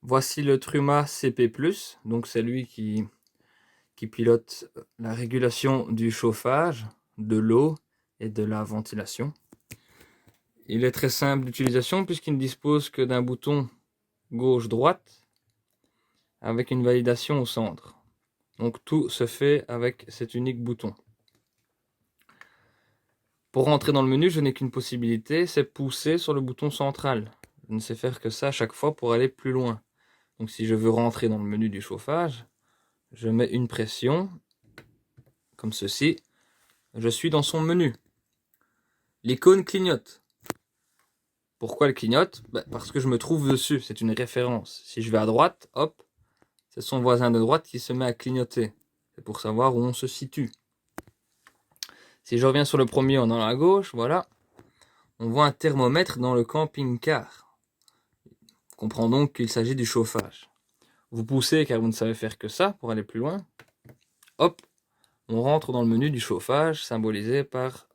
Voici le Truma CP+, donc c'est lui qui pilote la régulation du chauffage, de l'eau et de la ventilation. Il est très simple d'utilisation puisqu'il ne dispose que d'un bouton gauche-droite avec une validation au centre. Donc tout se fait avec cet unique bouton. Pour rentrer dans le menu, je n'ai qu'une possibilité, c'est pousser sur le bouton central. Je ne sais faire que ça à chaque fois pour aller plus loin. Donc si je veux rentrer dans le menu du chauffage, je mets une pression, comme ceci. Je suis dans son menu. L'icône clignote. Pourquoi elle clignote? Parce que je me trouve dessus, c'est une référence. Si je vais à droite, hop, c'est son voisin de droite qui se met à clignoter. C'est pour savoir où on se situe. Si je reviens sur le premier en allant à gauche, voilà, on voit un thermomètre dans le camping-car. On comprend donc qu'il s'agit du chauffage. Vous poussez car vous ne savez faire que ça pour aller plus loin. Hop, on rentre dans le menu du chauffage symbolisé par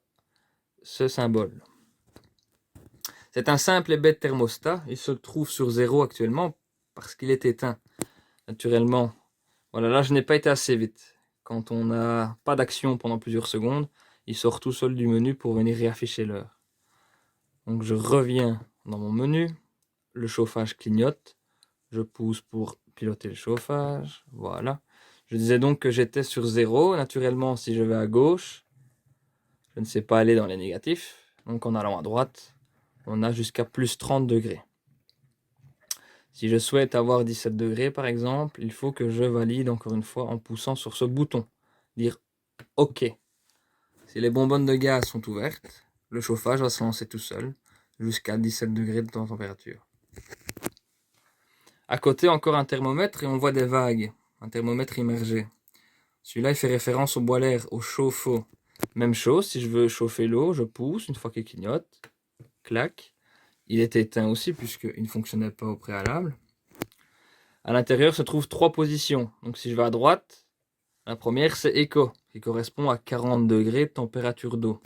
ce symbole. C'est un simple et bête thermostat. Il se trouve sur 0 actuellement parce qu'il est éteint. Naturellement, voilà, là je n'ai pas été assez vite. Quand on n'a pas d'action pendant plusieurs secondes, il sort tout seul du menu pour venir réafficher l'heure. Donc je reviens dans mon menu, le chauffage clignote, je pousse pour piloter le chauffage, voilà. Je disais donc que j'étais sur 0, naturellement si je vais à gauche, je ne sais pas aller dans les négatifs, donc en allant à droite, on a jusqu'à plus 30 degrés. Si je souhaite avoir 17 degrés par exemple, il faut que je valide encore une fois en poussant sur ce bouton, dire OK. Si les bonbonnes de gaz sont ouvertes, le chauffage va se lancer tout seul jusqu'à 17 degrés de température. À côté, encore un thermomètre et on voit des vagues, un thermomètre immergé. Celui-là, il fait référence au boiler, au chauffe-eau. Même chose, si je veux chauffer l'eau, je pousse une fois qu'il clignote, clac. Il est éteint aussi puisqu'il ne fonctionnait pas au préalable. À l'intérieur se trouvent 3 positions. Donc si je vais à droite, la première c'est Eco, qui correspond à 40 degrés de température d'eau.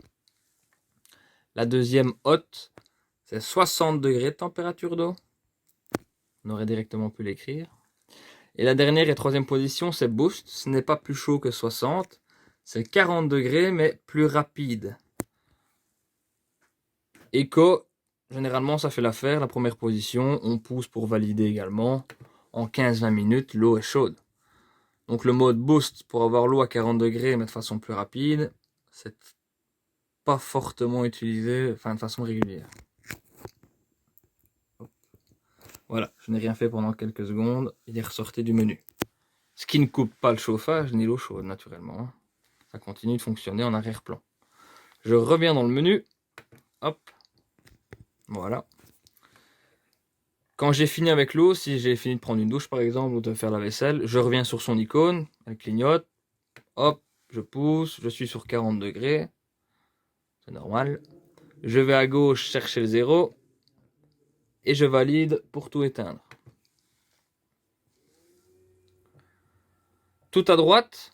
La deuxième haute, c'est 60 degrés de température d'eau. On aurait directement pu l'écrire. Et la dernière et troisième position, c'est Boost. Ce n'est pas plus chaud que 60. C'est 40 degrés, mais plus rapide. Eco, généralement, ça fait l'affaire. La première position, on pousse pour valider également. En 15-20 minutes, l'eau est chaude. Donc le mode Boost, pour avoir l'eau à 40 degrés, mais de façon plus rapide, c'est pas fortement utilisé, enfin de façon régulière. Voilà, je n'ai rien fait pendant quelques secondes, il est ressorti du menu. Ce qui ne coupe pas le chauffage ni l'eau chaude, naturellement. Ça continue de fonctionner en arrière-plan. Je reviens dans le menu. Hop. Voilà. Quand j'ai fini avec l'eau, si j'ai fini de prendre une douche par exemple, ou de faire la vaisselle, je reviens sur son icône, elle clignote. Hop, je pousse, je suis sur 40 degrés. C'est normal. Je vais à gauche chercher le 0. Et je valide pour tout éteindre. Tout à droite,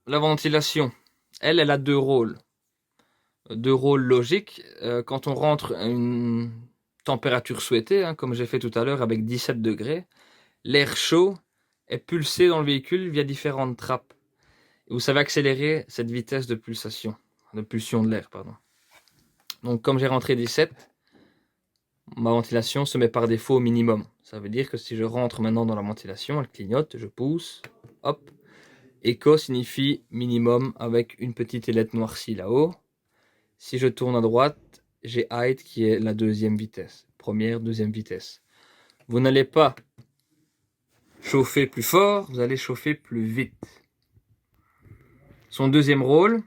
la ventilation. Elle a 2 rôles. 2 rôles logiques. Quand on rentre à une température souhaitée, comme j'ai fait tout à l'heure avec 17 degrés, l'air chaud est pulsé dans le véhicule via différentes trappes. Et vous savez accélérer cette vitesse de pulsation, de pulsion de l'air, pardon. Donc comme j'ai rentré 17, ma ventilation se met par défaut au minimum. Ça veut dire que si je rentre maintenant dans la ventilation, elle clignote, je pousse, hop. Eco signifie minimum avec une petite ailette noircie là-haut. Si je tourne à droite, j'ai height qui est la deuxième vitesse. Première, deuxième vitesse. Vous n'allez pas chauffer plus fort, vous allez chauffer plus vite. Son deuxième rôle,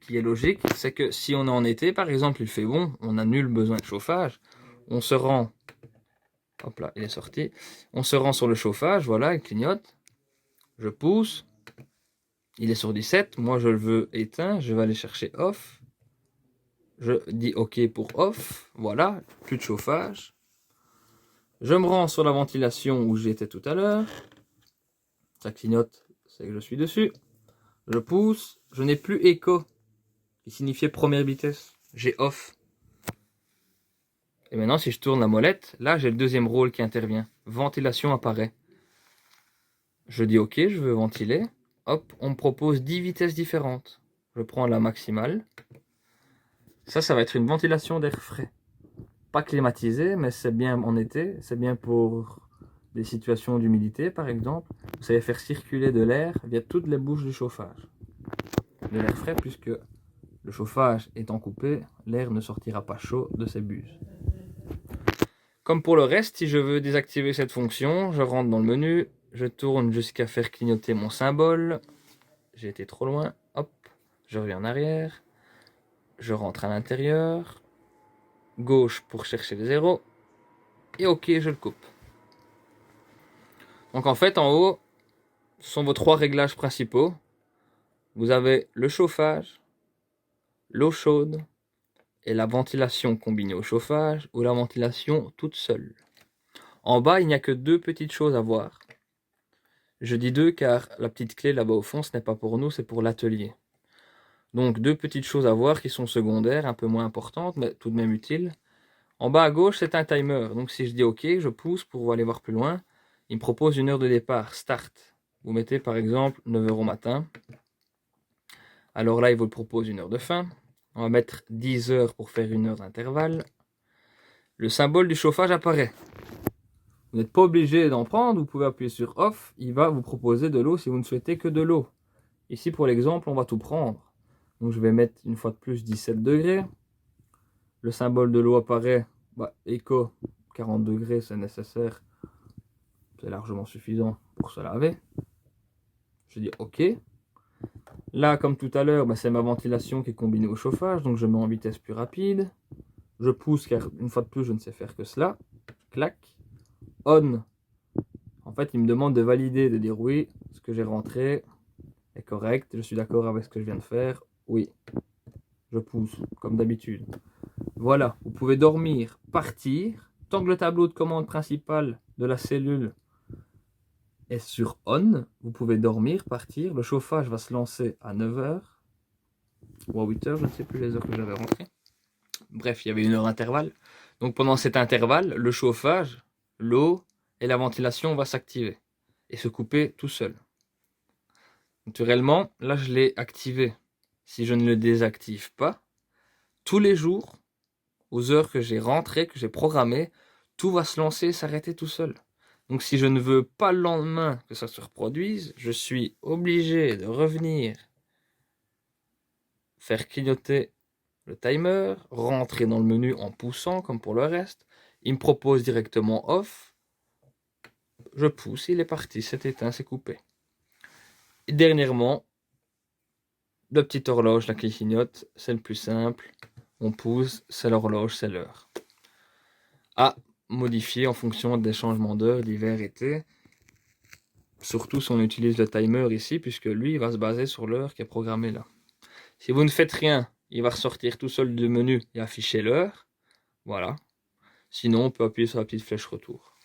qui est logique, c'est que si on est en été, par exemple, il fait bon, on n'a nul besoin de chauffage, on se rend, hop là, il est sorti, on se rend sur le chauffage, voilà, il clignote, je pousse, il est sur 17, moi je le veux éteint, je vais aller chercher off, je dis OK pour off, voilà, plus de chauffage, je me rends sur la ventilation où j'étais tout à l'heure, ça clignote, c'est que je suis dessus, je pousse, je n'ai plus écho, qui signifiait première vitesse, j'ai off. Et maintenant, si je tourne la molette, là, j'ai le deuxième rôle qui intervient. Ventilation apparaît. Je dis OK, je veux ventiler. Hop, on me propose 10 vitesses différentes. Je prends la maximale. Ça va être une ventilation d'air frais. Pas climatisé, mais c'est bien en été. C'est bien pour des situations d'humidité, par exemple. Vous savez faire circuler de l'air via toutes les bouches du chauffage. De l'air frais, puisque le chauffage étant coupé, l'air ne sortira pas chaud de ces buses. Comme pour le reste, si je veux désactiver cette fonction, je rentre dans le menu, je tourne jusqu'à faire clignoter mon symbole. J'ai été trop loin, hop, je reviens en arrière, je rentre à l'intérieur, gauche pour chercher le 0, et OK, je le coupe. Donc en fait, en haut, ce sont vos 3 réglages principaux. Vous avez le chauffage, l'eau chaude, et la ventilation combinée au chauffage, ou la ventilation toute seule. En bas, il n'y a que 2 petites choses à voir. Je dis 2 car la petite clé là-bas au fond, ce n'est pas pour nous, c'est pour l'atelier. Donc 2 petites choses à voir qui sont secondaires, un peu moins importantes, mais tout de même utiles. En bas à gauche, c'est un timer. Donc si je dis OK, je pousse pour aller voir plus loin. Il me propose une heure de départ, start. Vous mettez par exemple 9h au matin. Alors là, il vous propose une heure de fin. On va mettre 10 heures pour faire une heure d'intervalle. Le symbole du chauffage apparaît. Vous n'êtes pas obligé d'en prendre, vous pouvez appuyer sur off, il va vous proposer de l'eau si vous ne souhaitez que de l'eau. Ici pour l'exemple, on va tout prendre. Donc je vais mettre une fois de plus 17 degrés. Le symbole de l'eau apparaît, éco, 40 degrés c'est nécessaire. C'est largement suffisant pour se laver. Je dis OK. Là, comme tout à l'heure, c'est ma ventilation qui est combinée au chauffage, donc je mets en vitesse plus rapide. Je pousse car une fois de plus, je ne sais faire que cela. Clac. On. En fait, il me demande de valider, de dire oui, ce que j'ai rentré est correct, je suis d'accord avec ce que je viens de faire. Oui. Je pousse, comme d'habitude. Voilà, vous pouvez dormir, partir. Tant que le tableau de commande principal de la cellule est sur on, vous pouvez dormir, partir. Le chauffage va se lancer à 9h ou à 8h, je ne sais plus les heures que j'avais rentrées. Bref, il y avait une heure d'intervalle. Donc pendant cet intervalle, le chauffage, l'eau et la ventilation vont s'activer et se couper tout seul. Naturellement, là je l'ai activé. Si je ne le désactive pas, tous les jours, aux heures que j'ai rentrées, que j'ai programmées, tout va se lancer et s'arrêter tout seul. Donc si je ne veux pas le lendemain que ça se reproduise, je suis obligé de revenir faire clignoter le timer, rentrer dans le menu en poussant comme pour le reste. Il me propose directement off. Je pousse, il est parti, c'est éteint, c'est coupé. Et dernièrement, la petite horloge là qui clignote, c'est le plus simple. On pousse, c'est l'horloge, c'est l'heure. À modifier en fonction des changements d'heure, d'hiver, été. Surtout si on utilise le timer ici, puisque lui, il va se baser sur l'heure qui est programmée là. Si vous ne faites rien, il va ressortir tout seul du menu et afficher l'heure. Voilà. Sinon, on peut appuyer sur la petite flèche retour.